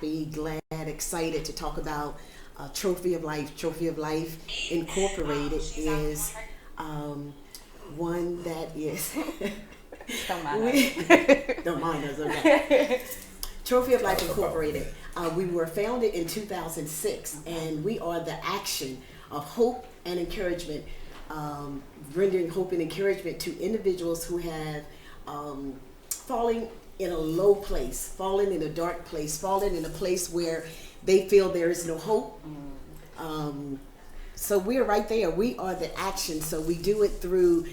happy, glad, excited to talk about Trophy of Life. Trophy of Life Incorporated is one that is. Don't mind us. Don't mind us, okay. Trophy of Life Incorporated. We were founded in 2006, and we are the action of hope and encouragement, rendering hope and encouragement to individuals who have fallen in a low place, fallen in a dark place, fallen in a place where they feel there is no hope. So we're right there. We are the action. So we do it through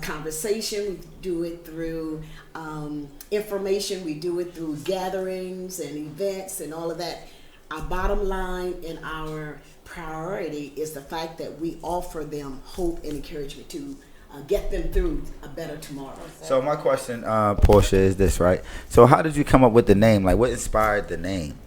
conversation, we do it through information, we do it through gatherings and events and all of that. Our bottom line and our priority is the fact that we offer them hope and encouragement to get them through a better tomorrow. So my question, Portia, is this, right? So how did you come up with the name? Like, what inspired the name?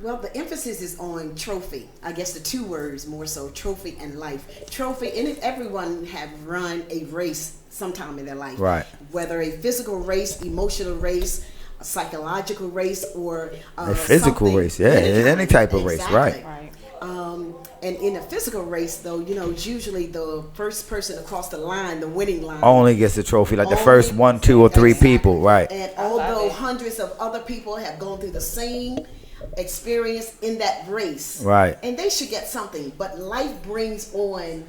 Well, the emphasis is on trophy. I guess the two words more so, trophy and life. Trophy, and everyone have run a race sometime in their life. Right. Whether a physical race, emotional race, a psychological race, or a physical race, yeah, any type of race, right. And in a physical race, though, you know, it's usually the first person across the line, the winning line, only gets the trophy, like the first 1, 2, or 3 people, right. And although hundreds of other people have gone through the same experience in that race, right, and they should get something, but life brings on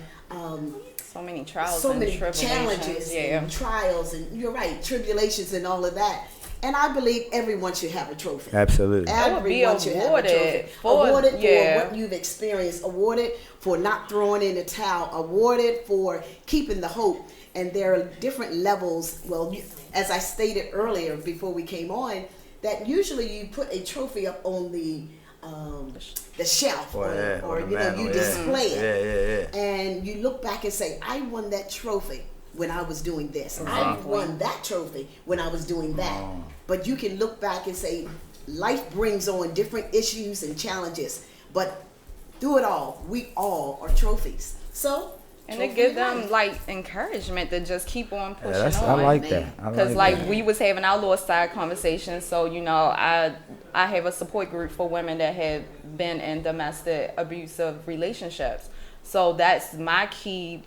so many trials, so and many challenges, and trials, and you're right, tribulations, and all of that. And I believe everyone should have a trophy. Absolutely. Everyone should have a trophy. Awarded for what you've experienced, awarded for not throwing in the towel, awarded for keeping the hope. And there are different levels. Well, as I stated earlier before we came on, that usually you put a trophy up on the shelf, or you know, you display it, and you look back and say, I won that trophy when I was doing this. I won that trophy when I was doing that. But you can look back and say, life brings on different issues and challenges, but through it all, we all are trophies. So, and it gives them like encouragement to just keep on pushing on. I like that. Because like we was having our little side conversation. So, you know, I have a support group for women that have been in domestic abusive relationships. So that's my key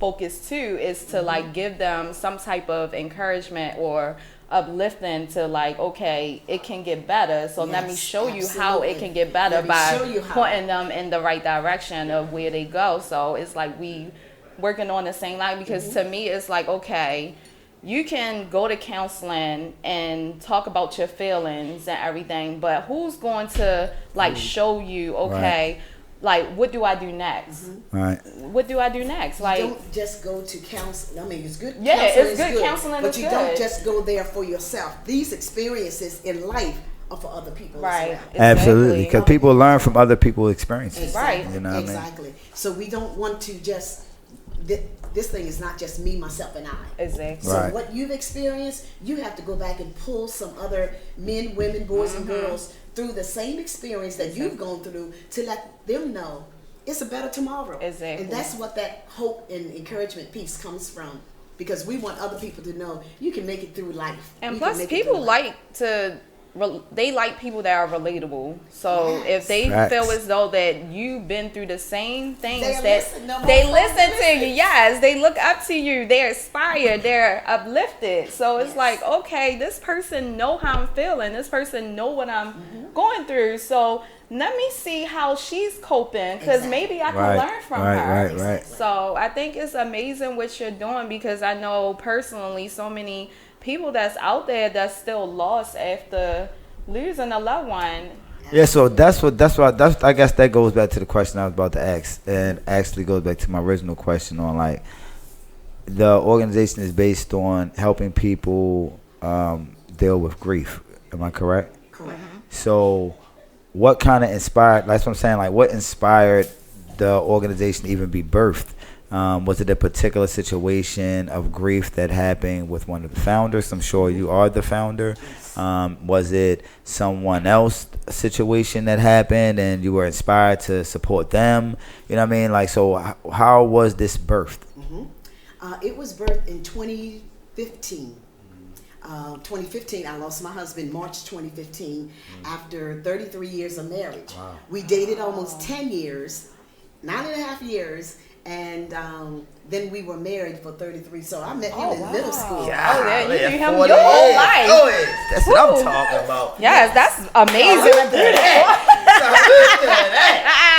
focus too, is to like give them some type of encouragement or uplifting to like, okay, it can get better. So let me show you how it can get better by pointing them in the right direction of where they go. So it's like we working on the same line, because to me it's like, okay, you can go to counseling and talk about your feelings and everything, but who's going to like show you, okay, like, what do I do next? Right. What do I do next? Like, you don't just go to counseling. I mean, it's good. Yeah, it's good. Counseling but is you good. don't just go there for yourself. These experiences in life are for other people right. as well. Exactly. Absolutely, because people learn from other people's experiences. Exactly. Right. You know what exactly. I mean? So we don't want to just. This thing is not just me, myself, and I. Exactly. So what you've experienced, you have to go back and pull some other men, women, boys, and girls through the same experience that you've gone through to let them know it's a better tomorrow. Exactly. And that's what that hope and encouragement piece comes from, because we want other people to know you can make it through life. And plus, people like to. They like people that are relatable. So if they feel as though that you've been through the same things, they listen to you. Yes, they look up to you. They're inspired. They're uplifted. So it's like, okay, this person know how I'm feeling. This person know what I'm going through. So let me see how she's coping, because maybe I can learn from her. Right. So I think it's amazing what you're doing, because I know personally so many people that's out there that's still lost after losing a loved one. Yeah, so that's I guess that goes back to the question I was about to ask, and actually goes back to my original question on, like, the organization is based on helping people deal with grief. Am I correct? Correct. So what kind of inspired, that's what I'm saying, like, what inspired the organization to even be birthed? Was it a particular situation of grief that happened with one of the founders? I'm sure you are the founder. Was it someone else situation that happened and you were inspired to support them? You know what I mean? Like, so how was this birthed? It was birthed in 2015. 2015, I lost my husband March 2015 after 33 years of marriage. Wow. We dated almost 10 years, 9.5 years, and then we were married for 33. So I met him in middle school. Yeah, you knew him your whole life. Oh, yeah. That's what I'm talking about. Yes, that's amazing. Salute to that.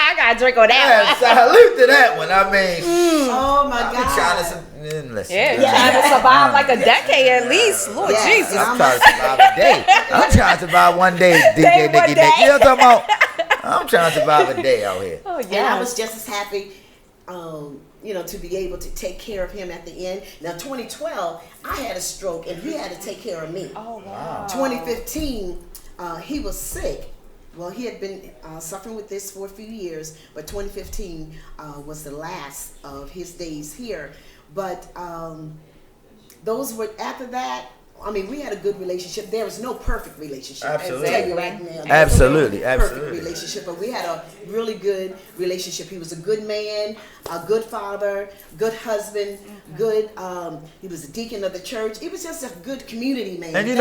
I gotta drink on that one. Salute to that one. I mean, oh my God. Trying to survive like a decade at least. Lord Jesus. I'm trying to survive a day. I'm trying to survive one day, DJ Nicky Nick. You know what I'm talking about? I'm trying to survive a day out here. Oh, yeah. And I was just as happy, to be able to take care of him at the end. Now, 2012, I had a stroke and he had to take care of me. Oh, wow. 2015, he was sick. Well, he had been suffering with this for a few years, but 2015 was the last of his days here. But those were, after that, I mean, we had a good relationship. There was no perfect relationship. Absolutely. I'll tell you right now. Absolutely. Perfect relationship, but we had a really good relationship. He was a good man, a good father, good husband, good. He was a deacon of the church. He was just a good community man. And you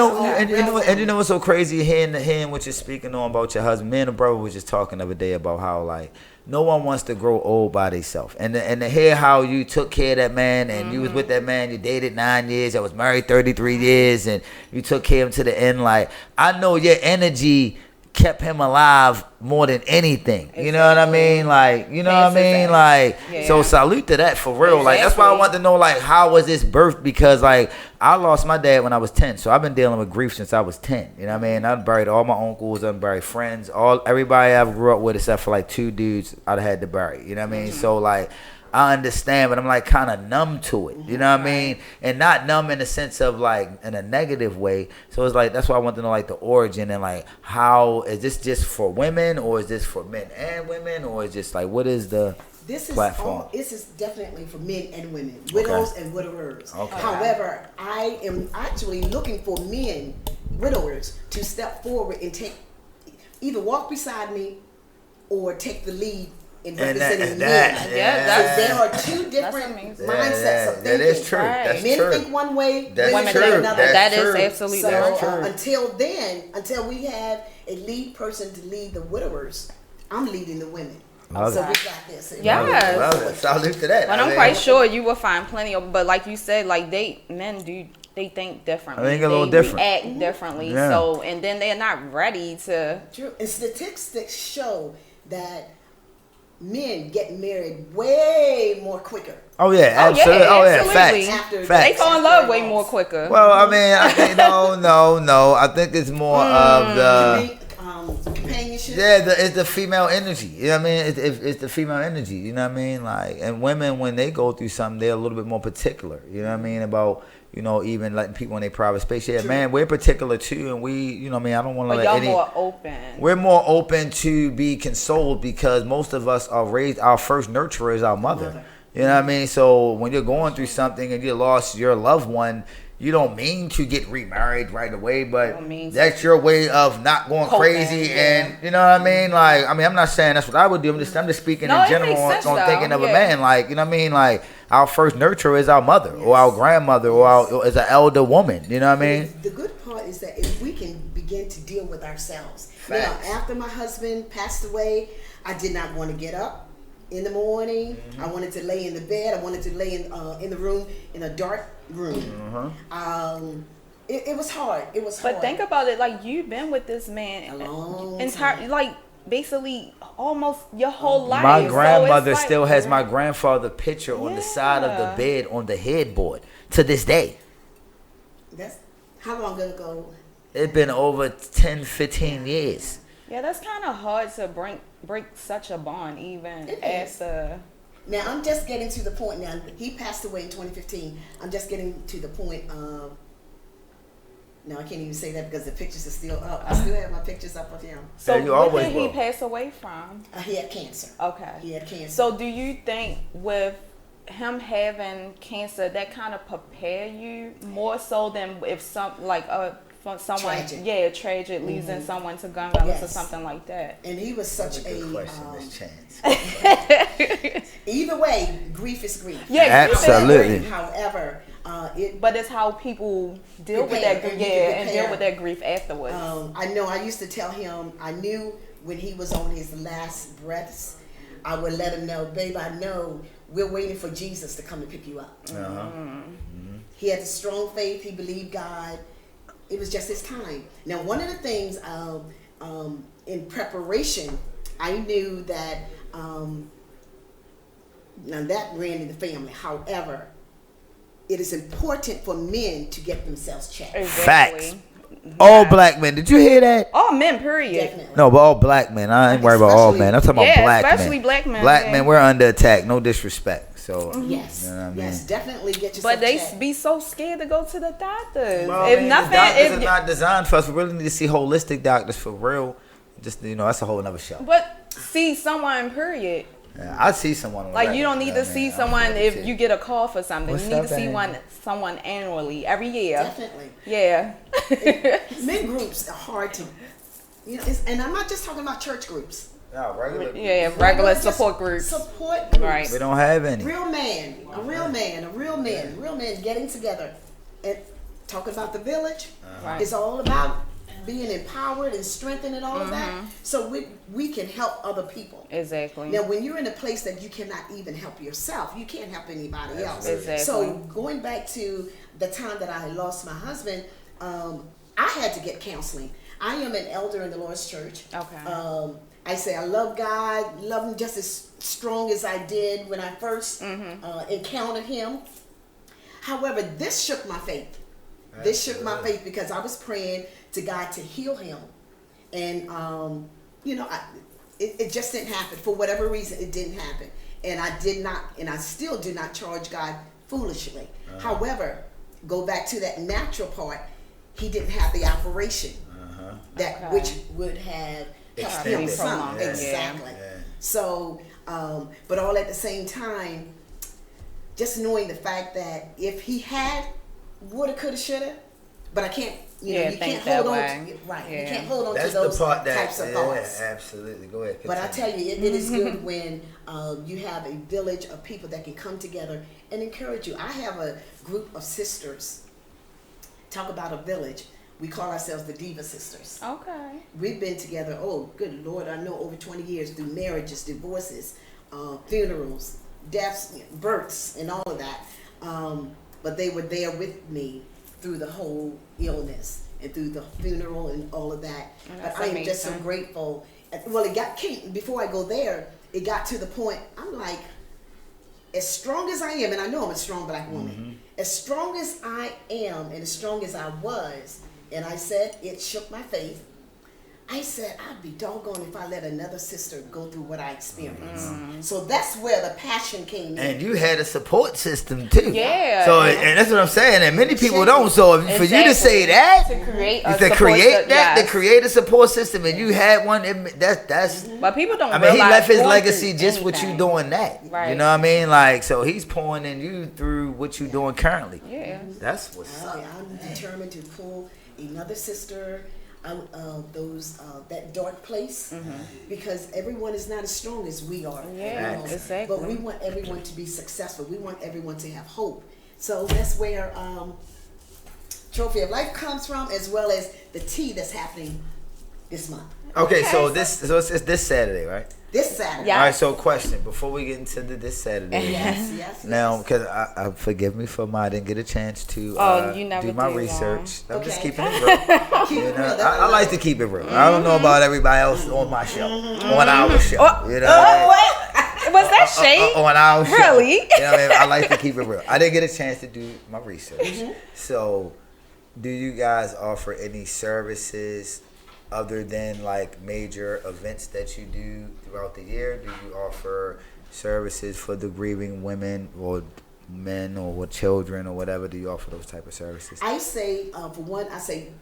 know what's so crazy? Hearing what you're speaking on about your husband. Me and a brother was just talking the other day about how like no one wants to grow old by themselves. And to hear how you took care of that man and you was with that man, you dated 9 years, I was married 33 years, and you took care of him to the end. Like, I know your energy kept him alive more than anything. Exactly. You know what I mean? Like, you know what I mean? Like, so salute to that for real. Exactly. Like, that's why I want to know, like, how was this birth? Because, like, I lost my dad when I was 10. So I've been dealing with grief since I was 10. You know what I mean? I buried all my uncles, I buried friends, everybody I grew up with except for, like, 2 dudes I had to bury. You know what I mean? So, like, I understand, but I'm like kind of numb to it. You know what I mean? And not numb in the sense of like in a negative way. So it's like, that's why I want to know like the origin and like how, is this just for women or is this for men and women, or is just like, what is the platform? This is definitely for men and women, widows and widowers. Okay. However, I am actually looking for men, widowers, to step forward and either walk beside me or take the lead in representing men. So there are 2 different mindsets of thinking. That is true. Right. That's Men true. think one way, that's women true. think another. That is absolutely true. Until we have a lead person to lead the widowers, I'm leading the women. Love so it. we got this. Yes. Love it. Salute to that. But I'm quite sure you will find plenty of, but like you said, like men think differently. I think a little different. Act differently. Yeah. So, and then they're not ready to. True. And statistics show that men get married way more quicker. Oh yeah, absolutely. Oh yeah, facts. They fall in love way more quicker. Well, I mean, no. I think it's more of the companionship. Yeah, it's the female energy. You know what I mean? It's the female energy. You know what I mean? Like, and women, when they go through something, they're a little bit more particular. You know what I mean? About, even letting people in their private space. Yeah, man, we're particular too, and we, I don't want to let y'all more open. We're more open to be consoled because most of us are raised. Our first nurturer is our mother. You know what I mean? So when you're going through something and you lost your loved one, you don't mean to get remarried right away, but that's your way of not going crazy. And you know what I mean? Like, I'm not saying that's what I would do. I'm just speaking in general on thinking of a man. Like, you know what I mean? Like, our first nurturer is our mother or our grandmother or is an elder woman. You know what I mean? The good part is that if we can begin to deal with ourselves. Facts. Now, after my husband passed away, I did not want to get up in the morning. Mm-hmm. I wanted to lay in the bed. I wanted to lay in the room, in a dark room. Mm-hmm. It was hard. It was hard. But think about it, like, you've been with this man a long time. Like, basically almost your whole life. My grandmother still has my grandfather picture on the side of the bed on the headboard to this day. That's how long ago? It's been over 10, 15 years. Yeah, that's kind of hard to break such a bond, even as a... Now, I'm just getting to the point now. He passed away in 2015. I'm just getting to the point of... No, I can't even say that because the pictures are still up. I still have my pictures up of him. So what did he pass away from? He had cancer. Okay. He had cancer. So do you think with him having cancer, that kind of prepare you more so than if someone tragic losing someone to gun violence or something like that? And he was such a good question, Miss Chance. Either way, grief is grief. Yeah, absolutely. However, But it's how people deal with that grief, and deal with that grief afterwards. I know. I used to tell him. I knew when he was on his last breaths, I would let him know, babe, I know we're waiting for Jesus to come and pick you up. He had a strong faith. He believed God. It was just his time. Now, one of the things in preparation, I knew that now that ran in the family. However, it is important for men to get themselves checked. Exactly. Facts. All black men. Did you hear that? All men, period. Definitely. No, but all black men. I ain't worried about all men. I'm talking about black men. Especially black men. Black men, we're under attack. No disrespect. So yes, you know what I mean? Yes, definitely get yourself But they checked. be so scared to go to the doctors. Well, If I mean, nothing, the doctors if are not designed for us. We really need to see holistic doctors for real. Just that's a whole another show. but see someone, period. Yeah, I see someone. Like you don't need to see someone if you get a call for something. What's you need up, to see baby? someone annually, every year. Definitely. Yeah. Men groups are hard to, and I'm not just talking about church groups. No, regular. Yeah, regular Just support groups. Support groups. Right. We don't have any. Real men getting together and talking about the village. Right. It's all about being empowered and strengthened and all of that. So we can help other people. Exactly. Now, when you're in a place that you cannot even help yourself, you can't help anybody else. Exactly. So going back to the time that I lost my husband, I had to get counseling. I am an elder in the Lord's church. Okay. I say I love God, love him just as strong as I did when I first encountered him. However, this shook my faith. This shook my faith because I was praying to God to heal him. And, it just didn't happen. For whatever reason, it didn't happen. And I did not, and I still do not charge God foolishly. However, go back to that natural part, he didn't have the operation that which would have helped him some. Exactly. Yeah. So, but all at the same time, just knowing the fact that if he had, woulda, coulda, shoulda, but I can't, you can't hold on to, right? You can't hold on to those types of thoughts. Yeah, absolutely. Go ahead. But I tell you, it is good when you have a village of people that can come together and encourage you. I have a group of sisters. Talk about a village. We call ourselves the Diva Sisters. Okay. We've been together, oh, good Lord, I know over 20 years through marriages, divorces, funerals, deaths, births, and all of that. But they were there with me through the whole illness and through the funeral and all of that. But I am just so grateful. Well, before I go there, it got to the point, I'm like, as strong as I am, and I know I'm a strong black woman, as strong as I am and as strong as I was, and I said, it shook my faith. I said, I'd be doggone if I let another sister go through what I experienced. So that's where the passion came in. And you had a support system too. Yeah. So and that's what I'm saying. And many people don't. So for you to say that, to create to create a support system, and you had one, that's. But people don't. I mean, he left his going legacy through just with you anything. doing that. Right. You know what I mean? Like, so he's pouring in you through what you doing currently. Yeah. That's what's up. I'm determined to pull another sister out of that dark place, because everyone is not as strong as we are. Yeah, exactly. But we want everyone to be successful. We want everyone to have hope. So that's where Trophy of Life comes from, as well as the tea that's happening this month. Okay, so it's this Saturday, right? This Saturday. Yeah. All right. So, question before we get into this Saturday. Yes. Now, because I forgive me for I didn't get a chance to you never do my do, research. I'm just Okay. keeping it real. Keep it real. I like to keep it real. I don't know about everybody else on my show, on our show. You know, What? Was that shade? on our show. Really? You know what I mean? I like to keep it real. I didn't get a chance to do my research. So, do you guys offer any services other than like major events that you do throughout the year? Do you offer services for the grieving women or men or with children or whatever? Do you offer those type of services? I say, for one,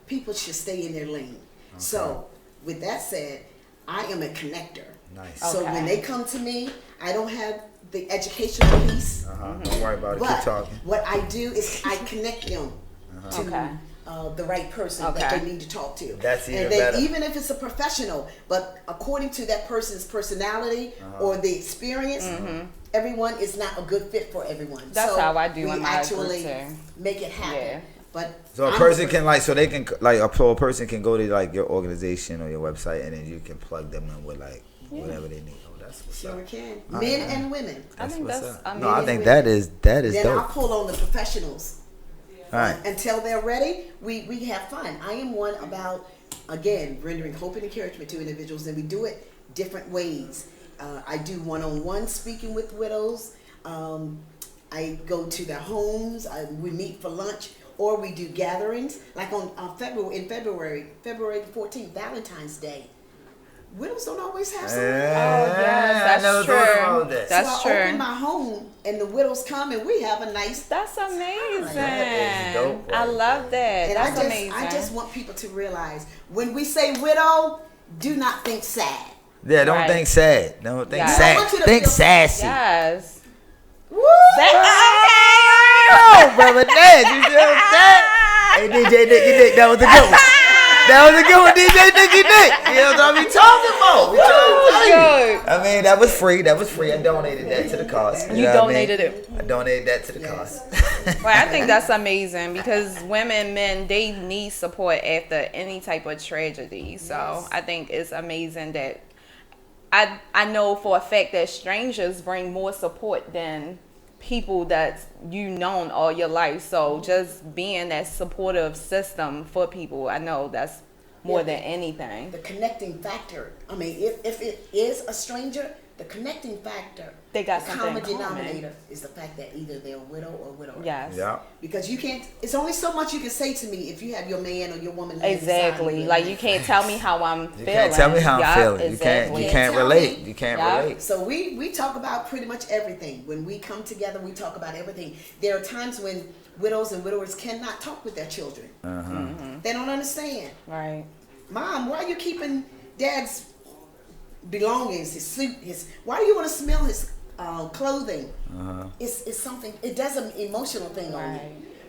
people should stay in their lane. Okay. So, with that said, I am a connector. Nice. So when they come to me, I don't have the educational piece. Don't worry about it. But Keep talking. what I do is I connect them to the right person that they need to talk to. That's even and then better. Even if it's a professional, but according to that person's personality or the experience, everyone is not a good fit for everyone. That's how I do in my actually group too. make it happen. Yeah. But so a person can like, so they can like a person can go to like your organization or your website, and then you can plug them in with like whatever they need. Oh, that's what's sure up. can. Men and women. I think that's No, I think that is Then dope. I'll pull on the professionals. All right. Until they're ready, we have fun. I am one about, again, rendering hope and encouragement to individuals, and we do it different ways. I do one-on-one speaking with widows. I go to their homes. We meet for lunch, or we do gatherings. Like on February the 14th, Valentine's Day. Widows don't always have someone. Yes, that's true. That's so true. I open my home, and the widows come, and we have a nice. That's amazing. That is dope, right? I love that. And That's amazing. I just want people to realize when we say widow, do not think sad. Yeah, don't think sad. Don't think sad. I want you to Think feel- sassy. Yes. Woo! Oh, brother Ned, you feel that? Hey, DJ Nicky Nick, that was a good one. That was a good one, DJ Nicky Nick. You know what I be talking about? We trying to tell you. I mean, that was free. That was free. I donated that to the cause. You donated it. I donated that to the cause. Well, I think that's amazing because women, men, they need support after any type of tragedy. So I think it's amazing that I know for a fact that strangers bring more support than people that you known all your life. So just being that supportive system for people, I know that's more than anything. The connecting factor. I mean, if it is a stranger, the connecting factor, They got the something common in common. denominator is the fact that either they're a widow or widower. Yes. Yeah. Because you can't. It's only so much you can say to me if you have your man or your woman. laying beside Exactly. you. Like you can't tell me how I'm feeling. You can't tell me how I'm Yup, feeling. Exactly. You can't Tell relate. me. You can't Yeah. relate. So we talk about pretty much everything. When we come together, we talk about everything. There are times when widows and widowers cannot talk with their children. They don't understand. Right. Mom, why are you keeping Dad's belongings, his suit, why do you want to smell his clothing? It's something, it does an emotional thing on you.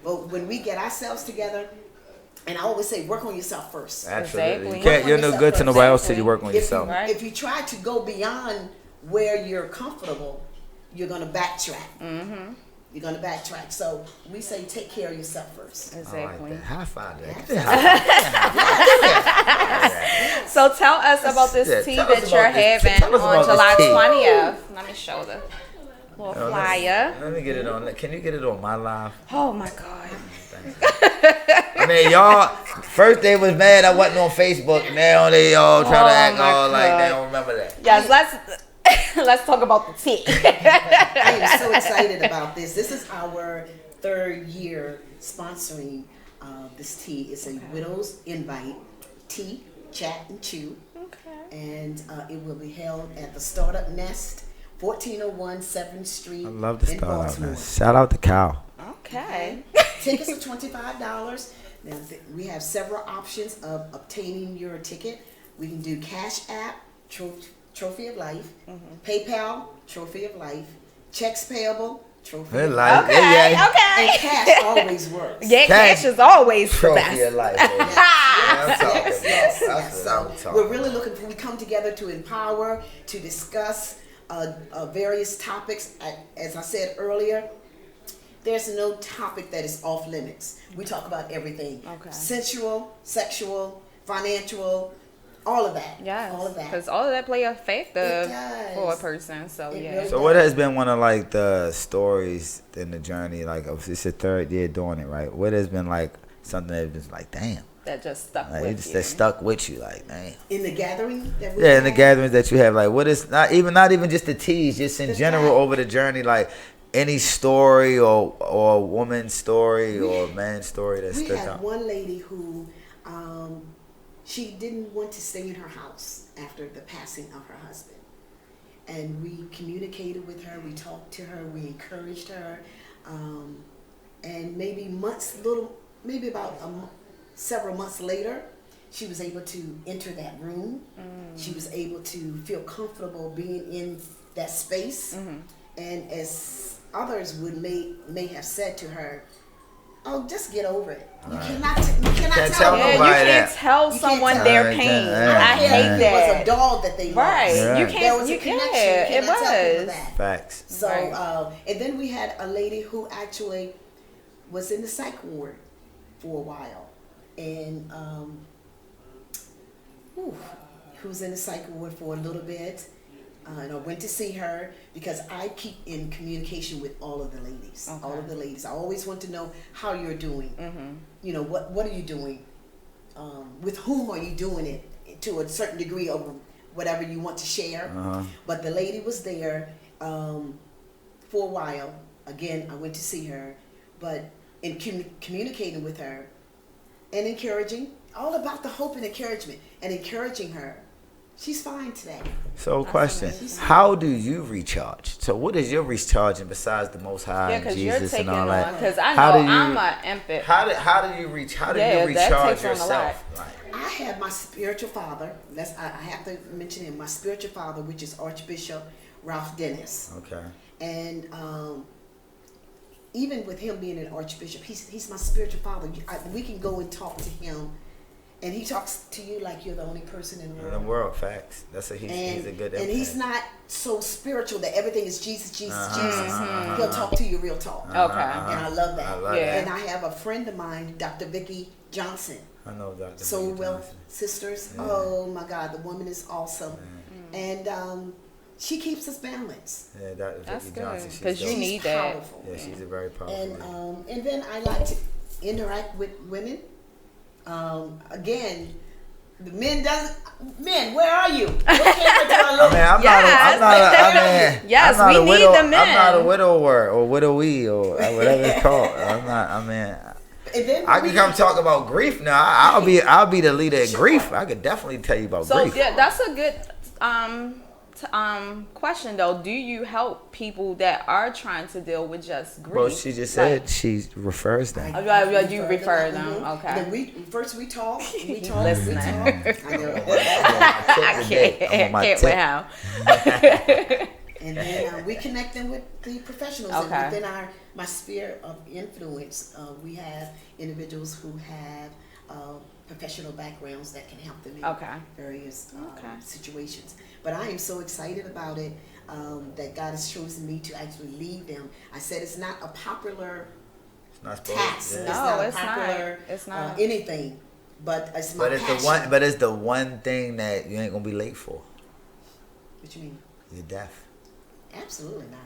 But when we get ourselves together, and I always say, work on yourself first. Absolutely. Exactly. You're no good to nobody else till you work on yourself. Right. If you try to go beyond where you're comfortable, you're going to backtrack. You're going to backtrack. So we say take care of yourself first. Exactly. Like that. High five that. So tell us about this Yeah, tea tell us that you're about this- having tell us on about July this tea. 20th. Let me show the little Let flyer. me get it on. Can you get it on my live? Oh my God. I mean, y'all, first they was mad I wasn't on Facebook. Now they all trying to act my all like they God. don't remember that. Yes, let's talk about the tea. I am so excited about this. This is our 3rd year sponsoring this tea. It's a widow's invite tea, chat, and chew. Okay. And it will be held at the Startup Nest, 1401 7th Street. I love the in start out, Baltimore. man. Shout out to Cal. Okay. Tickets are $25. Now we have several options of obtaining your ticket. We can do Cash App, Trophy of Life, PayPal, Trophy of Life, checks payable, Trophy of Life, Okay. and Okay. cash always works. Yeah, cash is always the Trophy best. of life. Baby. That's what I'm talking Yes. about. That's what I'm talking We're really looking for, we come together to empower, to discuss various topics. As I said earlier, there's no topic that is off limits. We talk about everything. Okay. Sensual, sexual, financial, all of that. Yes. All of that. Because all of that play a factor It does. for a person. So It yeah. really So what has been one of like the stories in the journey? Like, it's your 3rd year doing it, right? What has been like something that's been like, damn, That just stuck like with you. that stuck with you, like, damn. In the gathering that we Yeah, in the had, gatherings that you have, like, what is not even just the teas, just in The general fact- over the journey, like any story or a woman's story or a man's story that we stuck had out. one lady who she didn't want to stay in her house after the passing of her husband. And we communicated with her, we talked to her, we encouraged her. And maybe about several months later, she was able to enter that room. She was able to feel comfortable being in that space. And as others may have said to her, oh, just get over it. You Right. cannot Can't tell tell them. You nobody can't that. tell You someone can't their tell. pain. Yeah. I hate It that. was a dog that they Right. lost. Yeah. You There can't. was You a connection. can't. You It cannot tell people was. that. Facts. So, Right. and then we had a lady who actually was in the psych ward for a while, and who was in the psych ward for a little bit. And I went to see her because I keep in communication with all of the ladies. Okay. All of the ladies. I always want to know how you're doing. Mm-hmm. You know, what are you doing? With whom are you doing it to a certain degree of whatever you want to share. Uh-huh. But the lady was there for a while. Again, I went to see her, but in communicating with her and encouraging, all about the hope and encouragement and encouraging her. She's fine today. So, question: amazing. how do you recharge? So, what is your recharging besides the Most High, Yeah, and because you're Jesus, taking and all on. that? Because I How know do you- I'm an empath. How do you reach? How do Yeah, you that recharge takes on a yourself? lot. Like, I have my spiritual father. I have to mention him. My spiritual father, which is Archbishop Ralph Dennis. okay. And even with him being an archbishop, he's my spiritual father. We can go and talk to him, and he talks to you like you're the only person in the In world. the world, facts. He's a good. And he's impact. not so spiritual that everything is Jesus, Jesus, Uh-huh, Jesus. uh-huh, He'll talk to you real talk. Okay. And I love that. I love Yeah. And I have a friend of mine, Dr. Vicki Johnson. I know Dr. Soul Vicky Wealth Johnson. Sisters. Yeah. Oh my God, the woman is awesome. And she keeps us balanced. Yeah, Dr. That's Vicky good, Johnson. She's 'cause you dope. need that. Powerful. Yeah, she's a very powerful. lady. And then I like to interact with women. Again, the men doesn't. Men, where are you? What camera do I look? I'm Yes. not a Yes, I'm not we a need widow, the men. I'm not a widower or widowee or whatever it's called. And then I can come talk about grief now. I'll be the leader of grief. I could definitely tell you about So grief. yeah, that's a good question though. Do you help people that are trying to deal with just grief? Well, she just said she refers them. You refer them, okay. And then we talk. We talk. Listening. I know. I can't wait how. And then we connect them with the professionals. Okay. And within my sphere of influence, we have individuals who have professional backgrounds that can help them in Okay. various Okay. situations. But I am so excited about it that God has chosen me to actually lead them. I said it's not a popular It's not supposed task. to. It's Yeah. No, not it's a popular not. It's not. anything. But it's my But it's passion. the one thing that you ain't gonna be late for. What you mean? You're deaf. Absolutely not.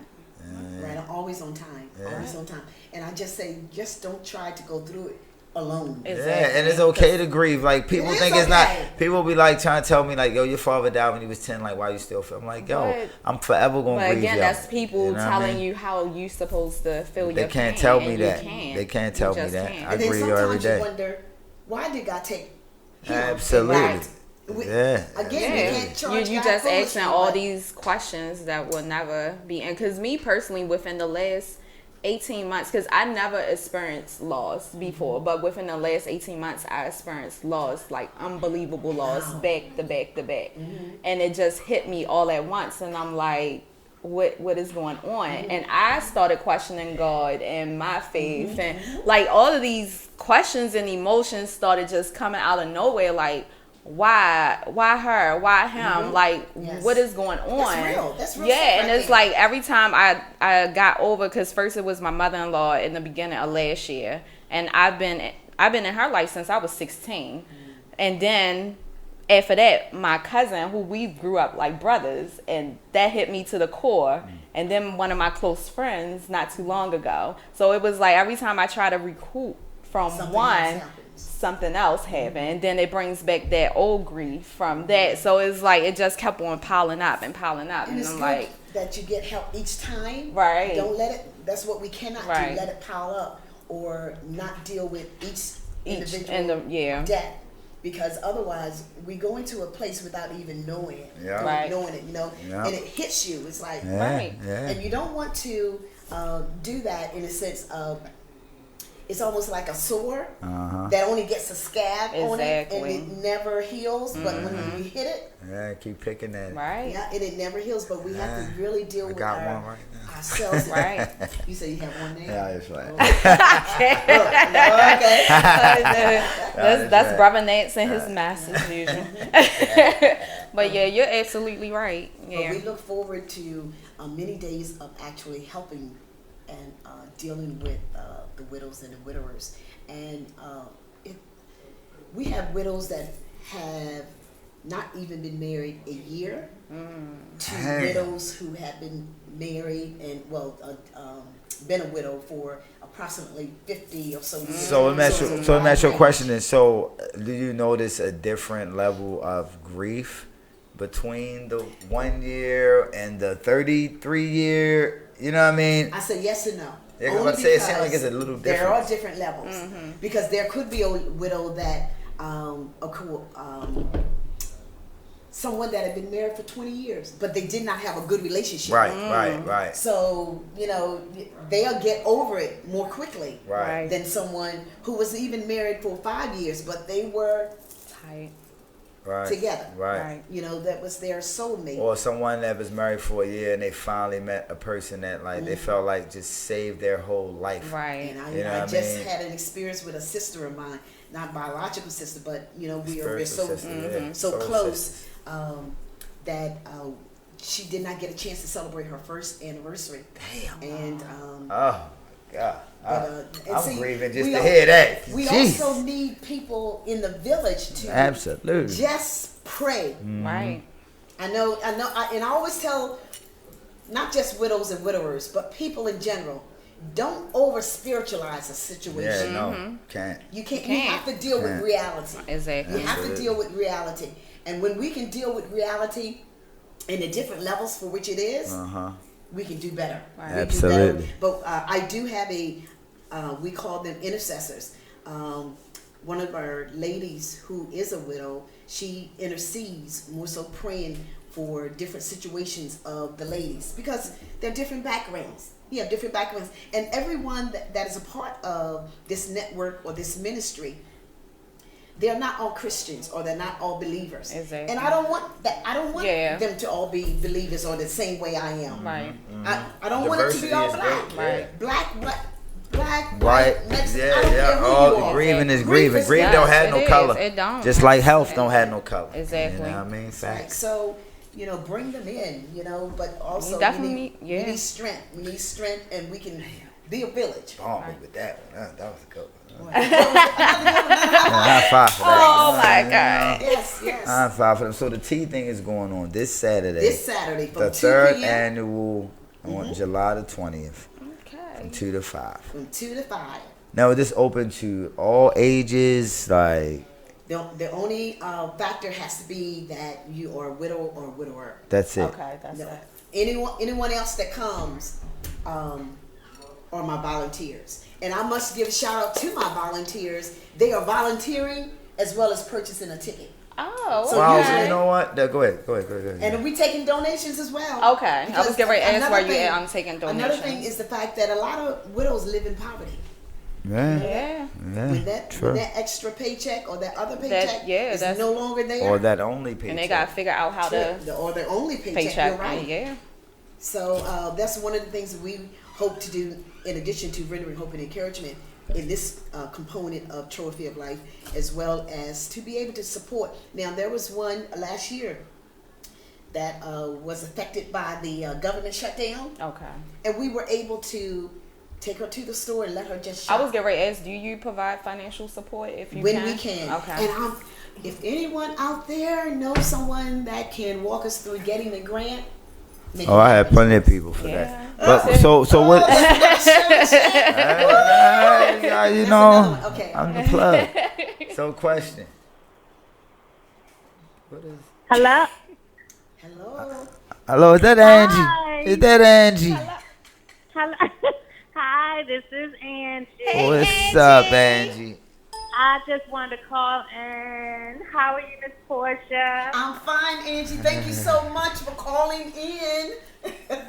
Yeah. Right, I'm always on time. Yeah. Always on time. And I just say, just don't try to go through it alone. Exactly. Yeah, and it's okay to grieve. Like people It think is it's not. okay. People be like trying to tell me like, yo, your father died when he was 10. Like, why you still feel? I'm like, yo, But- I'm forever gonna But grieve. again, yo. that's people You know what I telling mean? you how you supposed to feel They your can't pain, tell me and you that. can't. They can't You tell me just that. can't. I And then grieve every sometimes day. you wonder, why did God take him? Absolutely. Right. Yeah. Again, Yeah. we can't charge You God just foolishly, asking all but- these questions that will never be in. Because me personally, within the last 18 months, because I never experienced loss before, but within the last 18 months, I experienced loss, like unbelievable loss, Wow. back to back to back. And it just hit me all at once. And I'm like, what is going on? And I started questioning God and my faith. And like all of these questions and emotions started just coming out of nowhere. Like, why her, why him, like Yes. what is going on? That's real Yeah, stuff and right it's there. like every time I got over, because first it was my mother-in-law in the beginning of last year, and I've been in her life since I was 16. And then after that, my cousin, who we grew up like brothers, and that hit me to the core. And then one of my close friends not too long ago. So it was like every time I try to recoup from Something else one, happens. something else happened, and then it brings back that old grief from that. So it's like it just kept on piling up and piling up, And and it's I'm good like, that you get help each time. Right. Don't let it, that's what we cannot Right. do, let it pile up or not deal with each individual and the yeah. death. Because otherwise we go into a place without even knowing it. Yeah. Right. Knowing it, Yeah. and it hits you. It's like, Yeah. Right. Yeah. and you don't want to do that in a sense of it's almost like a sore Uh-huh. that only gets a scab on it, and Exactly. it never heals. But when we hit it, Yeah, keep picking that. Right. yeah, and it never heals. But we have to really deal I with got one right now. ourselves. Right. You say you have one there? Yeah, that's right. Okay. That's Brother Nance and his message usual. But yeah, you're absolutely right. But Yeah. we look forward to many days of actually helping and dealing with the widows and the widowers. And we have widows that have not even been married a year, to widows who have been married and been a widow for approximately 50 or so years. So let me ask you a question then. So do you notice a different level of grief between the 1 year and the 33 year? You know what I mean? I said yes and no. Yeah, Only it seems like because it's a little different. There are different levels because there could be a widow that someone that had been married for 20 years, but they did not have a good relationship. Right. So, they'll get over it more quickly Right. than someone who was even married for 5 years, but they were Tight. together. Right. That was their soulmate. Or someone that was married for a year and they finally met a person that they felt like just saved their whole life. Right. And You know I what I just mean? had an experience with a sister of mine, not biological sister, but we're Spiritual so sister, yeah. so Soul close sisters. that she did not get a chance to celebrate her first anniversary. Damn. And Oh God. and I'm see, grieving just we to al- hear that. we Jeez. also need people in the village to Absolutely. just pray. Right. I know, and I always tell not just widows and widowers, but people in general, don't over spiritualize a situation. Yeah, no, can't. You can't. You have to deal with Can't. reality. Exactly. You have to deal with reality, and when we can deal with reality in the different levels for which it is, we can do better. Right. We do Absolutely. better. But I do have we call them intercessors. One of our ladies who is a widow, she intercedes more so praying for different situations of the ladies because they're different backgrounds. You have different backgrounds, and everyone that is a part of this network or this ministry, they're not all Christians or they're not all believers. Exactly. And I don't want that. I don't want Yeah. them to all be believers or the same way I am. Right. I don't want it to be all Diversity is black. great, yeah. Black, Right. white, Mexican. I don't care who All you are. grieving is Grief grieving. is Grief grief. don't have no It is. color. It don't. Just like health don't have no color. Exactly. You know what I mean? Right. Facts. So, bring them in, but also You definitely we yeah. need strength. We need strength, and we can be a village. Bomb me with that one. That was a good one. Another High five for that. Oh my God. yes. High five for them. So the tea thing is going on this Saturday. This Saturday from the 2 third p.m. annual on July the 20th from Okay. 2 to 5. from 2 to 5. Now is this open to all ages? Like The only factor has to be that you are a widow or a widower. that's it. Okay, that's No. it. Anyone else that comes are my volunteers. And I must give a shout out to my volunteers. They are volunteering as well as purchasing a ticket. Oh, So Wow, usually- so you know what? Go ahead. And we taking donations as well. Okay. I Because was getting ready to ask another where you thing- at. I'm taking donations. Another thing is the fact that a lot of widows live in poverty. Yeah. When that true. extra paycheck or that other paycheck is that's- no longer there. Or that only paycheck. And they got to figure out how to or their only paycheck. paycheck. You're right. Yeah. So that's one of the things that we hope to do in addition to rendering hope and encouragement in this component of Trophy of Life, as well as to be able to support. Now, there was one last year that was affected by the government shutdown, Okay. and we were able to take her to the store and let her just shop I was getting ready to ask, do you provide financial support if you when can? we can. Okay. And if anyone out there knows someone that can walk us through getting a grant, make Oh, it I have happen. plenty of people for Yeah. that. But so what? You That's know, another one. Okay. I'm the plug. So question. What is? Hello. Hello. Hello, is that Hi. Angie? Is that Angie? Hello. Hi, this is Angie. What's up, Angie? I just wanted to call in. How are you, Miss Portia? I'm fine, Angie. Thank you so much for calling in.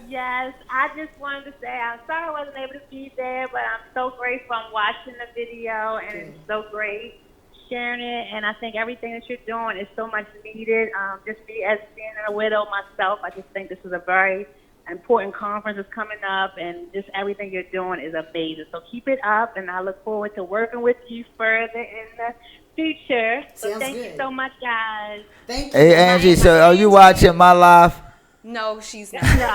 Yes, I just wanted to say I'm sorry I wasn't able to be there, but I'm so grateful. I'm watching the video, and it's so great sharing it. And I think everything that you're doing is so much needed. Just me as being a widow myself, I just think this is a very important conference is coming up, and just everything you're doing is amazing. So keep it up, and I look forward to working with you further in the future. So thank you so much, guys. Thank you. Hey, Angie, so are you watching my live? No, she's not. No.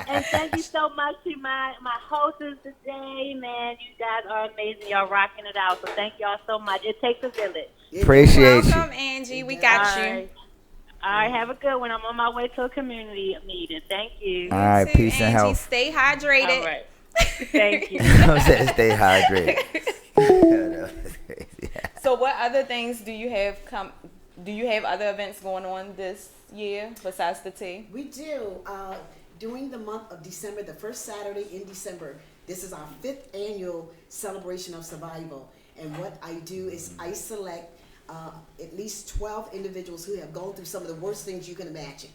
And thank you so much to my hostess today, man. You guys are amazing. Y'all rocking it out. So thank y'all so much. It takes a village. Appreciate you. Welcome, Angie. We got you. All right, have a good one. I'm on my way to a community meeting. Thank you. All right, peace and Angie, health. stay hydrated. All right. Thank you. I'm saying stay hydrated. So what other things do you have do you have other events going on this year besides the tea? We do. During the month of December, the first Saturday in December, this is our 5th annual celebration of survival. And what I do is I select at least 12 individuals who have gone through some of the worst things you can imagine.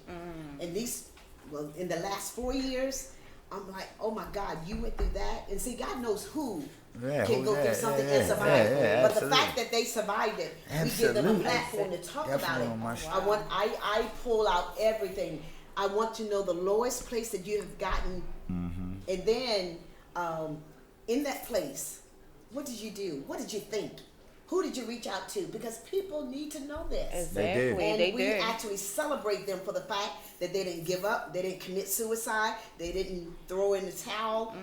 At least, well, in the last 4 years, I'm like, oh my God, you went through that. And see, God knows who can go through something and survive it. But the fact that they survived it, we give them a platform to talk about it. I pull out everything. I want to know the lowest place that you have gotten. And then in that place, what did you do? What did you think? Who did you reach out to? Because people need to know this. Exactly. And we actually celebrate them for the fact that they didn't give up, they didn't commit suicide, they didn't throw in the towel.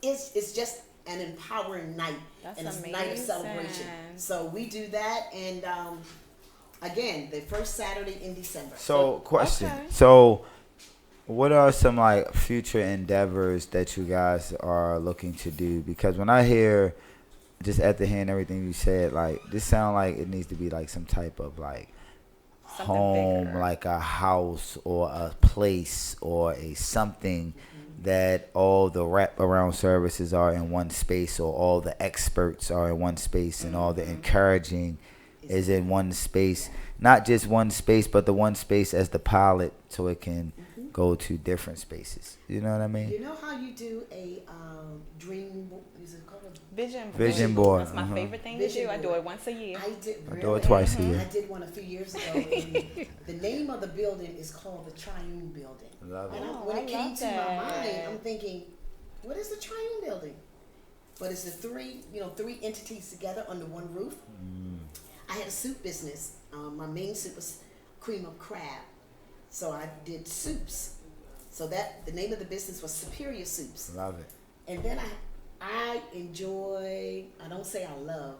It's just an empowering night. That's and it's amazing. A night of celebration. So we do that, and again, the first Saturday in December. So question. So what are some like future endeavors that you guys are looking to do? Because when I hear, just after hearing everything you said, like this sound like it needs to be like some type of like something home bigger. Like a house or a place or a something that all the wraparound services are in one space, or all the experts are in one space, and all the encouraging is in one space. Not just one space, but the one space as the pilot, so it can go to different spaces. You know what I mean? You know how you do a dream? Is it called a vision board? That's my favorite thing to do. I do it once a year. I do it twice a year. I did one a few years ago. And the name of the building is called the Triune Building. Love it. And when it came to my mind, I'm thinking, what is the Triune Building? But it's the three entities together under one roof. I had a soup business. My main soup was cream of crab. So I did soups. So that the name of the business was Superior Soups. Love it. And then I enjoy, I don't say I love,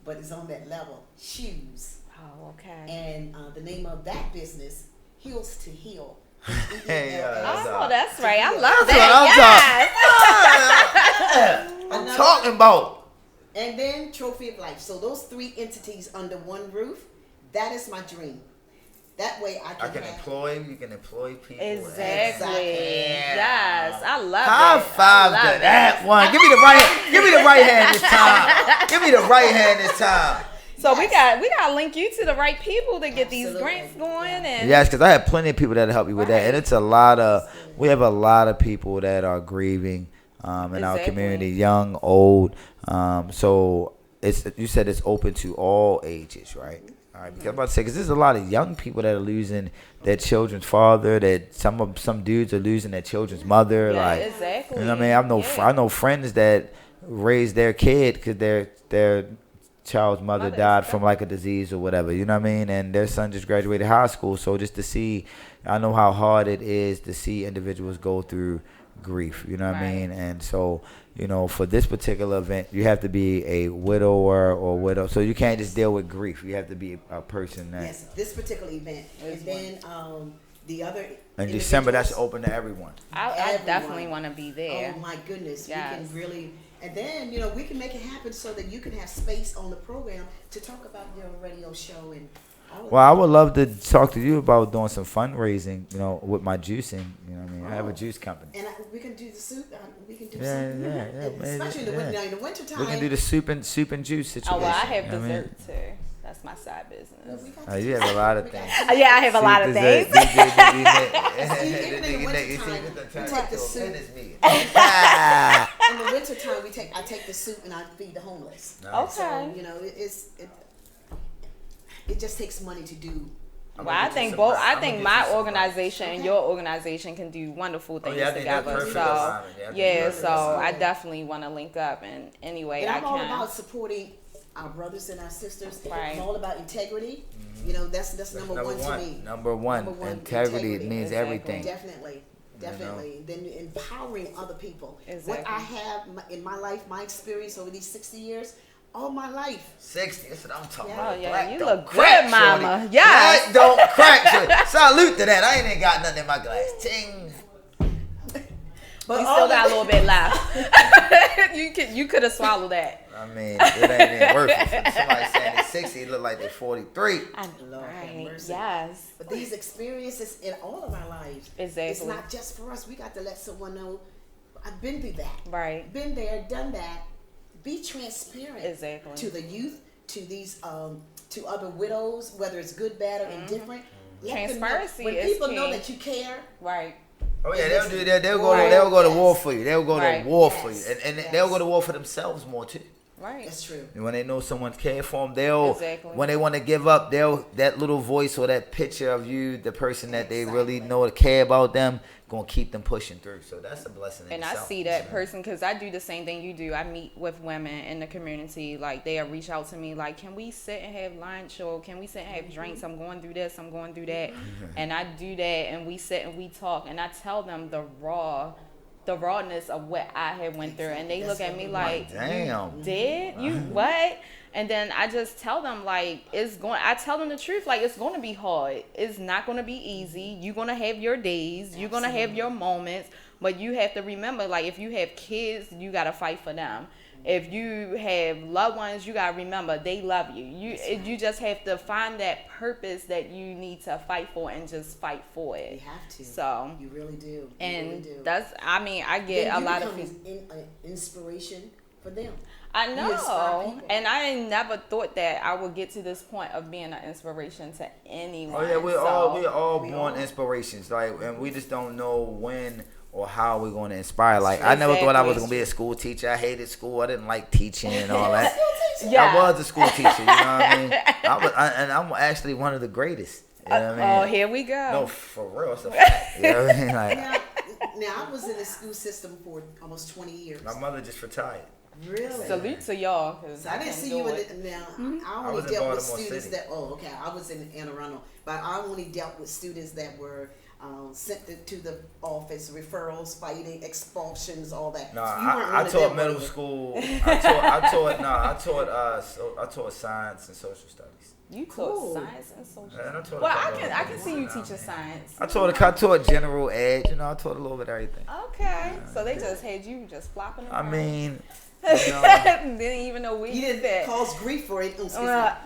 but it's on that level, shoes. Oh, okay. And the name of that business, Heels to Heal. Oh, that's right. I love that. I'm talking about. And then Trophy of Life. So those 3 entities under one roof, that is my dream. That way I can you can employ people. Exactly. Yes, I love High five to that one. Give me the right hand. Give me the right hand this time. Give me the right hand this time. So we got to link you to the right people to get these grants going. And yes, because I have plenty of people that help you with that, and it's a lot of. We have a lot of people that are grieving in our community, young, old. So you said it's open to all ages, right? All right, because I'm about to say, because there's a lot of young people that are losing their children's father. That some dudes are losing their children's mother. Yeah, like, exactly. You know what I mean? I know friends that raised their kid because their child's mother died from like a disease or whatever. You know what I mean? And their son just graduated high school. So just to see, I know how hard it is to see individuals go through grief. You know what I mean? And so, for this particular event, you have to be a widower or widow. So you can't just deal with grief. You have to be a person that. Yes, this particular event. And then the other. In December, that's open to everyone. I definitely want to be there. Oh my goodness. Yes. We can really. And then, we can make it happen so that you can have space on the program to talk about your radio show and Well, I would love to talk to you about doing some fundraising, with my juicing. You know what I mean? I have a juice company. And we can do the soup. We can do Yeah, soup. Especially in the winter. Now, in the wintertime. We can do the soup and juice situation. Oh, well, I have dessert too. That's my side business. You have a lot of things. Yeah, I have a lot of things. Even in the wintertime, we take the soup. In the wintertime, I take the soup and I feed the homeless. Nice. Okay. So, it just takes money to do. Well, I think my organization and your organization can do wonderful things together. So I definitely want to link up in any way I I'm can. all about supporting our brothers and our sisters. Right. I'm all about integrity. That's number one to me. Number one, integrity means everything. Definitely. Then empowering other people. Exactly. What I have in my life, my experience over these 60 years, all my life. 60, that's what I'm talking Oh, about. yeah, Black you don't look crack, good, mama. shorty. Yes. Black don't crack, shorty. Salute to that. I ain't even got nothing in my glass. Ting. But You still got a little bit left. You could have swallowed that. I mean, it ain't even worth it. Somebody saying they're 60, it look like they're 43. Lord have mercy. Yes. But these experiences in all of our lives, Exactly. it's not just for us. We got to let someone know, I've been through that. Right. Been there, done that. Be transparent Exactly. to the youth, to these, to other widows, whether it's good, bad, or indifferent. Let them know. Transparency when is people know key. that you care. Right. Oh yeah, they'll do that. They'll go to war for you. They'll go to war for you, and they'll go to war for themselves more too. Right. That's true. And when they know someone's caring for them, Exactly. when they want to give up, that little voice or that picture of you, the person that they really know to care about them, gonna keep them pushing through. So that's a blessing. And I see that person because I do the same thing you do. I meet with women in the community. Like, they'll reach out to me like, can we sit and have lunch, or can we sit and have drinks? I'm going through this, I'm going through that. And I do that, and we sit and we talk, and I tell them the rawness of what I had went through, and they look at me like, damn, you did? You what? And then I just tell them, like, I tell them the truth, like, it's going to be hard. It's not going to be easy. You're going to have your days. You're going to have your moments. But you have to remember, like, if you have kids, you got to fight for them. If you have loved ones, you got to remember they love you. You just have to find that purpose that you need to fight for and just fight for it. You have to. So you really do. I get a lot of inspiration for them. I know, and I never thought that I would get to this point of being an inspiration to anyone. Oh yeah, we're all born inspirations, like, and we just don't know when or how we're going to inspire. Like, I never thought I was going to be a school teacher. I hated school. I didn't like teaching and all that. Yeah. I was a school teacher, you know what I mean? I'm actually one of the greatest. You know what I mean? Oh, here we go. No, for real, it's a fact. You know what I mean? Like, now I was in the school system for almost 20 years. my mother just retired. Really? Salute to y'all. So I didn't see you in the, now. I only dealt with students that. Oh, okay. I was in Anne Arundel, but I only dealt with students that were sent to the office, referrals, fighting, expulsions, all that. No, so I taught middle school. I taught science and social studies. You taught science and social studies. Well, I can see you teaching science. I taught general ed. You know, I taught a little bit of everything. Okay, so they just had you just flopping around. I mean, didn't even know we did that. Cause grief for it.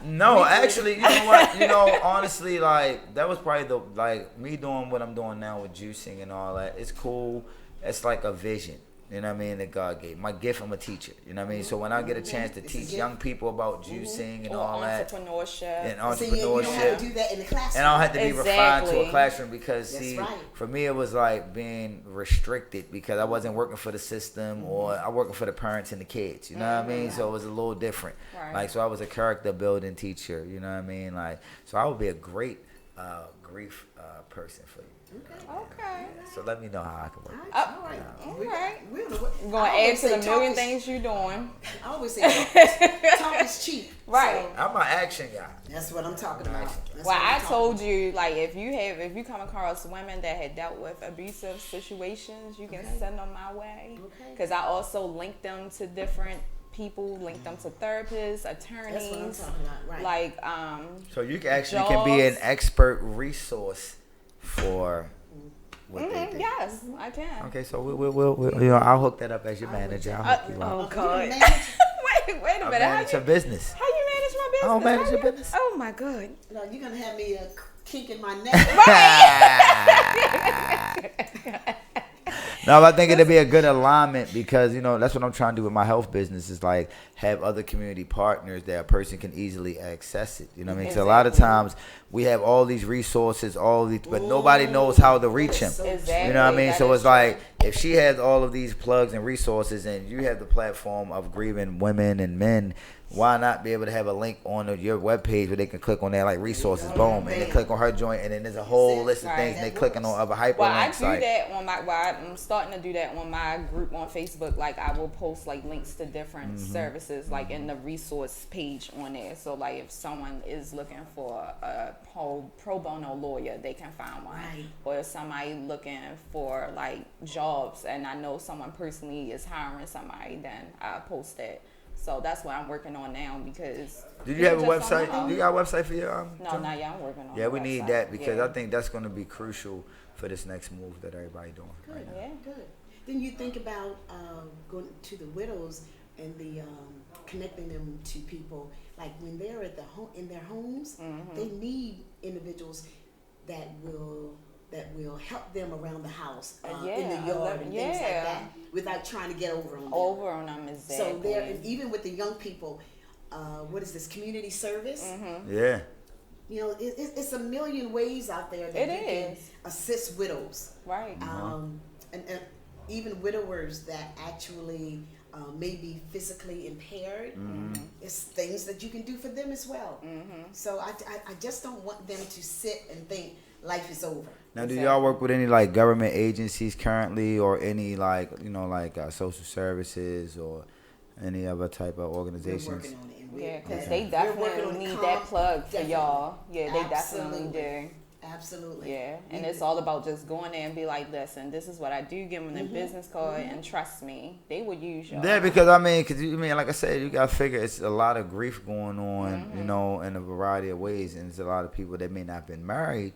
No, actually, you know what? Honestly, like, that was probably me doing what I'm doing now with juicing and all that. It's cool. It's like a vision. You know what I mean? That God gave. My gift, I'm a teacher. You know what I mean? So when I get a chance to teach young people about juicing and all that. Entrepreneurship. And entrepreneurship. So you don't have to do that in the classroom. And I don't have to be refined to a classroom because, for me, it was like being restricted because I wasn't working for the system or I working for the parents and the kids. You know what I mean? So it was a little different. Right. Like, so I was a character building teacher. You know what I mean? Like, so I would be a great grief person for you. Okay. So let me know how I can work. All right. We're going to add to the million things you're doing. I always say talk is cheap. Right. So I'm an action guy. that's what I'm talking about. I told you, like, if you come across women that had dealt with abusive situations, you can send them my way. Because I also link them to different people, link them to therapists, attorneys. That's what I'm talking about. Right. Like, So you can be an expert resource for what they do. Yes, I can. Okay, so we'll I'll hook that up as your manager. I'll hook you up. Oh God. Wait a minute. I manage a business. How you manage my business. I don't manage your business. Oh my God. No, you're gonna have me kink in my neck. No, but I think it'd be a good alignment because, you know, that's what I'm trying to do with my health business is like have other community partners that a person can easily access it. You know what I mean? Because a lot of times we have all these resources, but nobody knows how to reach them. Exactly. You know what I mean? So it's like if she has all of these plugs and resources and you have the platform of grieving women and men, why not be able to have a link on your webpage where they can click on that like resources, boom, and they click on her joint, and then there's a whole list of things, and they clicking on other hyperlinks. Well, I do that on I'm starting to do that on my group on Facebook. Like I will post like links to different services, like in the resource page on there. So like if someone is looking for a pro bono lawyer, they can find one. Right. Or if somebody looking for like jobs, and I know someone personally is hiring somebody, then I post that. So that's what I'm working on now because. Do you have a website? Do you got a website for your No, not yet. I'm working on. Yeah, we a need website. that because Yeah. I think that's going to be crucial for this next move that everybody doing right now. Yeah. Good. Then you think about going to the widows and the connecting them to people. Like when they're at in their homes, they need individuals that will help them around the house, in the yard and things like that, without trying to get over on them. Over on them, exactly. So there, and even with the young people, what is this community service? Yeah. You know, it's a million ways out there that can assist widows. Right. And even widowers that actually may be physically impaired. It's things that you can do for them as well. So I just don't want them to sit and think life is over. Now, do y'all work with any like government agencies currently, or any like social services or any other type of organizations? We're working on it. Yeah, because they definitely need that plug for y'all. Yeah, they definitely do. Absolutely. Yeah, and it's all about just going there and be like, listen, this is what I do. Give them their business card, and trust me, they will use y'all. Yeah, because like I said, you gotta figure it's a lot of grief going on, you know, in a variety of ways, and it's a lot of people that may not have been married,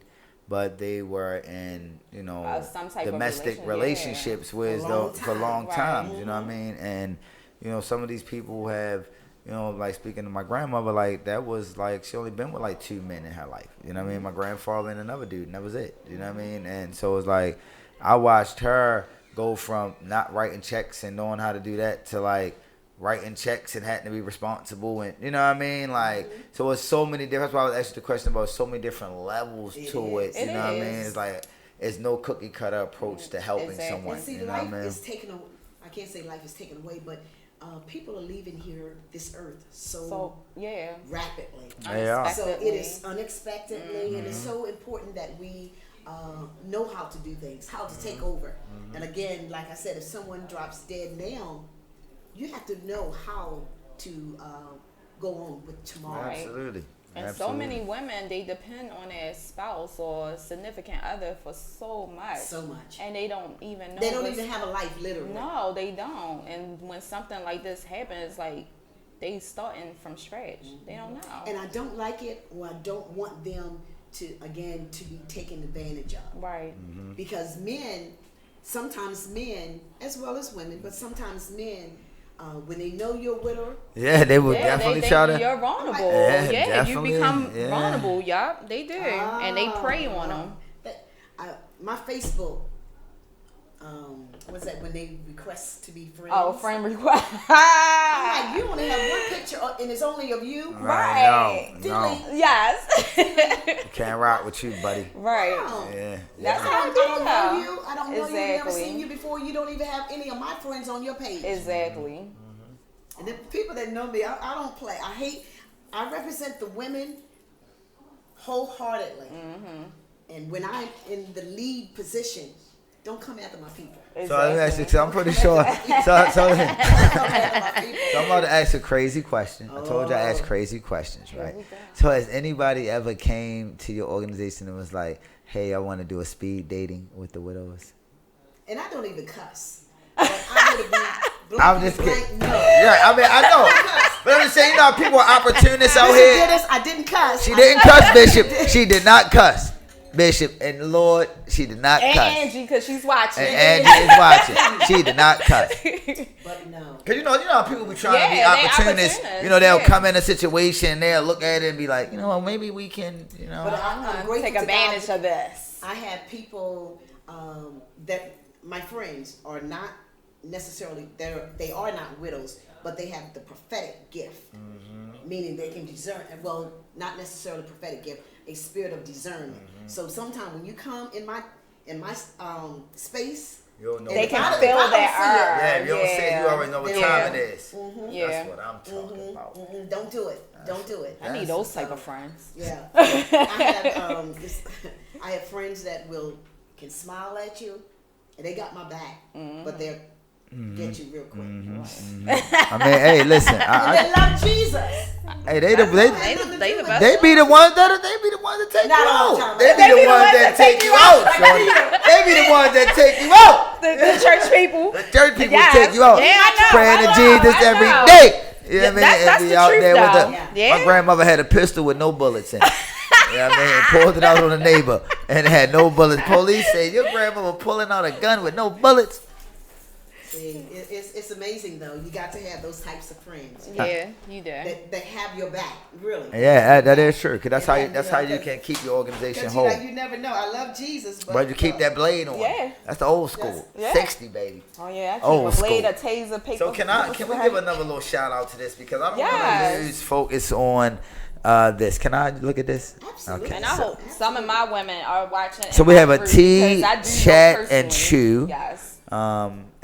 but they were in, you know, some type domestic of relationships for long times. You know what I mean? And you know, some of these people have. You know, like speaking to my grandmother, like that was like she only been with like 2 men in her life. You know what I mean? My grandfather and another dude, and that was it. You know what I mean? And so it's like I watched her go from not writing checks and knowing how to do that to like writing checks and having to be responsible, and you know what I mean? Like so it's so many different. That's why I was asking the question about so many different levels to it. You know what I mean? It's like it's no cookie cutter approach to helping someone. And see, you know life what I mean? is taken. I can't say life is taken away, but people are leaving this earth so rapidly. Unexpectedly. So it is unexpectedly, and it's so important that we know how to do things, how to take over. And again, like I said, if someone drops dead now, you have to know how to go on with tomorrow. Absolutely. And so many women, they depend on their spouse or significant other for so much. So much. And they don't even know. They don't even have a life, literally. No, they don't. And when something like this happens, like, they starting from scratch. They don't know. And I don't like it, or I don't want them to be taken advantage of. Right. Because sometimes men, as well as women, but sometimes men, when they know you're a widow, they will definitely they try to. You're vulnerable. You become vulnerable. Yup, they do, and they prey on them. My Facebook, what's that when they request to be friends? Oh, friend request. I'm like, you only have one picture, and it's only of you. Right. No. Yes. Can't rock with you, buddy. Right. No. Yeah. That's I how don't know you. I don't know you. I've never Exactly. seen you before. You don't even have any of my friends on your page. Exactly. And the people that know me, I don't play. I represent the women wholeheartedly. And when I'm in the lead position, don't come after my people. Exactly. So let me ask you, 'cause I'm pretty sure. So I'm about to ask a crazy question. I told you I ask crazy questions, right? So has anybody ever came to your organization and was like, "Hey, I want to do a speed dating with the widows"? And I don't even cuss. But I'm gonna be I'm just kidding. No. Yeah, I mean I know, but I'm just saying, you know, people are opportunists out here. I didn't cuss. She didn't cuss, Bishop. She did not cuss. Bishop, and Lord, she did not And cuss. Angie, because she's watching. And Angie is watching. She did not cuss. But no. Cause you know how people be trying to be they opportunists. opportunists, You know, they'll yeah. come in a situation, they'll look at it and be like, you know, well, maybe we can, you know. But I'm grateful Take to advantage God. of this. I have people that my friends are not necessarily they are not widows, but they have the prophetic gift, meaning they can discern. Well, not necessarily prophetic gift, a spirit of discernment. So sometimes when you come in my space, They can feel that Yeah, if you don't see it, you already know what time it is. Yeah. That's what I'm talking about. Don't do it. Don't do it. I need those type of friends. Yeah, I have friends that can smile at you, and they got my back, but they'll get you real quick. I mean, hey, listen. They love Jesus. Hey, They the best. they be the ones that take Not you all the out. time. They be the ones that take you out. Shorty. They be the ones that take you out. The church people. The church people Yes. take you out. Yeah, I know, Praying I to know, Jesus I every know. day. You know what I mean? That's And be the out truth, there with though. the. Yeah. My grandmother had a pistol with no bullets in it. You know what I mean? And pulled it out on a neighbor and it had no bullets. Police said your grandmother pulling out a gun with no bullets. See, it's amazing though. You got to have those types of friends. Yeah, you do. That have your back, really. Yeah, that is true. Cause that's And how you you know, can keep your organization Because whole. you never know. I love Jesus, But you keep that blade on. Yeah. That's the old school. Yeah. 60, baby. Oh yeah, I keep Old a blade, school. a taser, paper. So can we give another little shout out to this because I don't Yes. want to lose focus on this. Can I look at this? Absolutely. Okay. And I hope some of my women are watching. So in we my have a group tea, because I do know chat, and personally. chew. Yes.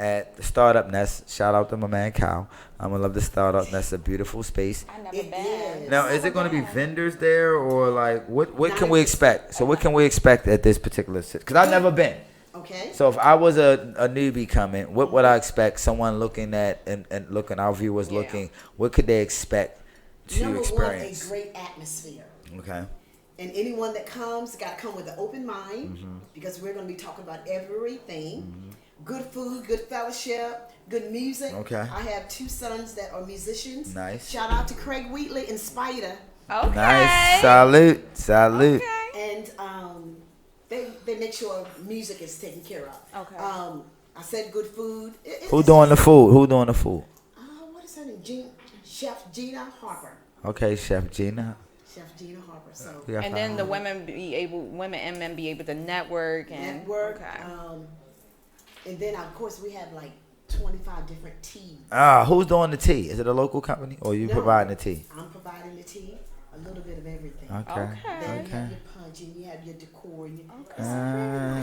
At the Startup Nest. Shout out to my man Kyle. I love the Startup Nest. A beautiful space. I never It been. is. Now, is it going to be vendors there or like what can we expect? So what can we expect at this particular city? Because I've never been. Okay. So if I was a newbie coming, what would I expect? Someone looking at and looking, our viewers Yeah. looking, what could they expect to Number experience? one, a great atmosphere. Okay. And anyone that comes got to come with an open mind because we're going to be talking about everything. Good food, good fellowship, good music. Okay. I have two sons that are musicians. Nice. Shout out to Craig Wheatley and Spider. Okay. Nice. Salute. Okay. And they make sure music is taken care of. Okay. I said good food. Who doing the food? What is her name? Chef Gina Harper. Okay, Chef Gina. Chef Gina Harper. So We gotta And find then the her. women and men be able to network and network. Okay. And then of course we have like 25 different teas. Who's doing the tea? Is it a local company or you No. providing the tea? I'm providing the tea, a little bit of everything. Okay. Okay. Then you Okay. have your punch and you have your decor. And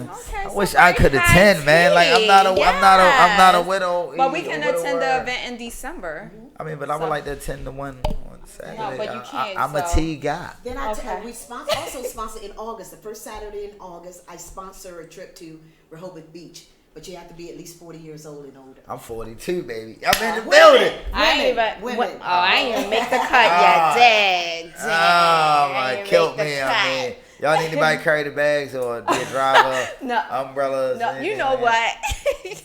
Okay. I so wish I could very attend, man. Like I'm not a Yes. widow. But we can a widower. attend the event in December. I mean, but I would like to attend the one on Saturday. No, but you can't, I'm a so- tea guy. Then Okay. we also sponsor in August, the first Saturday in August, I sponsor a trip to Rehoboth Beach. But you have to be at least 40 years old and older. I'm 42, baby. I'm in the Women. building. I ain't even. Women. I ain't even make the cut yet. Dang. Oh, I my, ain't killed make the me. cut. I mean, y'all need anybody carry the bags or be a driver, No. umbrellas? No, you anything know like that? what?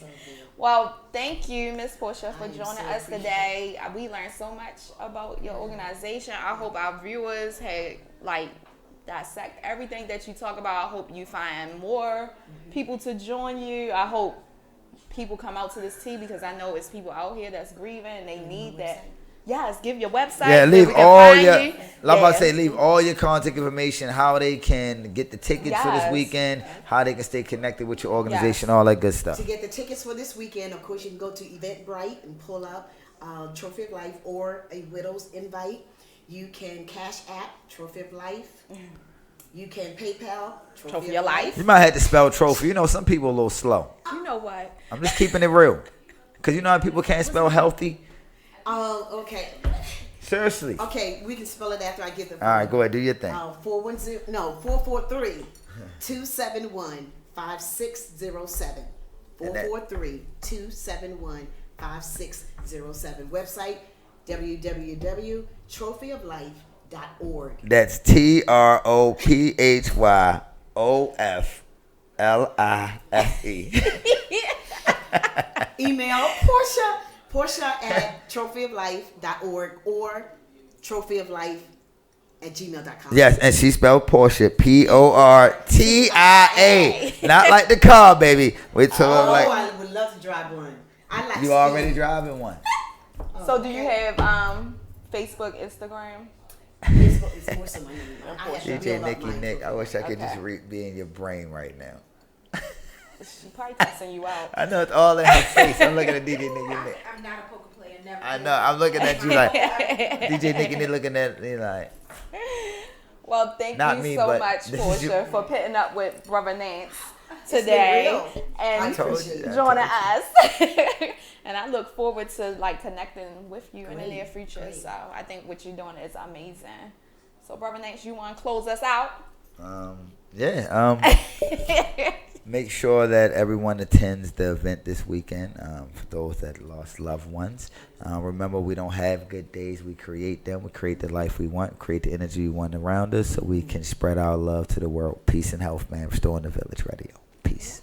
Well, thank you, Miss Portia, for I am joining so us today. We learned so much about your organization. I hope our viewers had dissect everything that you talk about. I hope you find more people to join you. I hope people come out to this tea because I know it's people out here that's grieving and they need that. Yes, give your website. Yeah, where leave we can all find your. you. I'm about to Yeah. say, leave all your contact information, how they can get the tickets for this Yes. weekend, how they can stay connected with your organization, Yes. all that good stuff. To get the tickets for this weekend, of course, you can go to Eventbrite and pull up Trophy of Life or a widow's invite. You can Cash App Trophy of Life. You can PayPal Trophy of Life. You might have to spell trophy. You know, some people a little slow. You know what? I'm just keeping it real. Because you know how people can't spell healthy? Okay. Seriously. Okay, we can spell it after I get the. All right, go ahead. Do your thing. 443-271-5607. 443-271-5607. Website www.trophyoflife.org. That's TROPHYOFLIFE. Email Portia at trophyoflife.org or Trophy of Life @gmail.com. Yes, and she spelled Portia Portia, not like the car, baby. We told her like. I would love to drive one. I like. You already driving one. So do you have Facebook, Instagram? Facebook is more so my name. DJ Nikki Nick. I wish I could just be in your brain right now. She probably cussing you out. I know it's all in her face. I'm looking at DJ Nikki Nick. I'm not a poker player. Never. I know. I'm looking at you like DJ Nikki Nick looking at me like. Well, thank Not you me, so but much, this is Portia, for putting up with Brother Nance today and joining us. And I look forward to like connecting with you in the near future. So I think what you're doing is amazing. So, Brother Nance, you want to close us out? Make sure that everyone attends the event this weekend. For those that lost loved ones, remember we don't have good days. We create them. We create the life we want. Create the energy we want around us, so we can spread our love to the world. Peace and health, man. Restoring the Village Radio. Peace.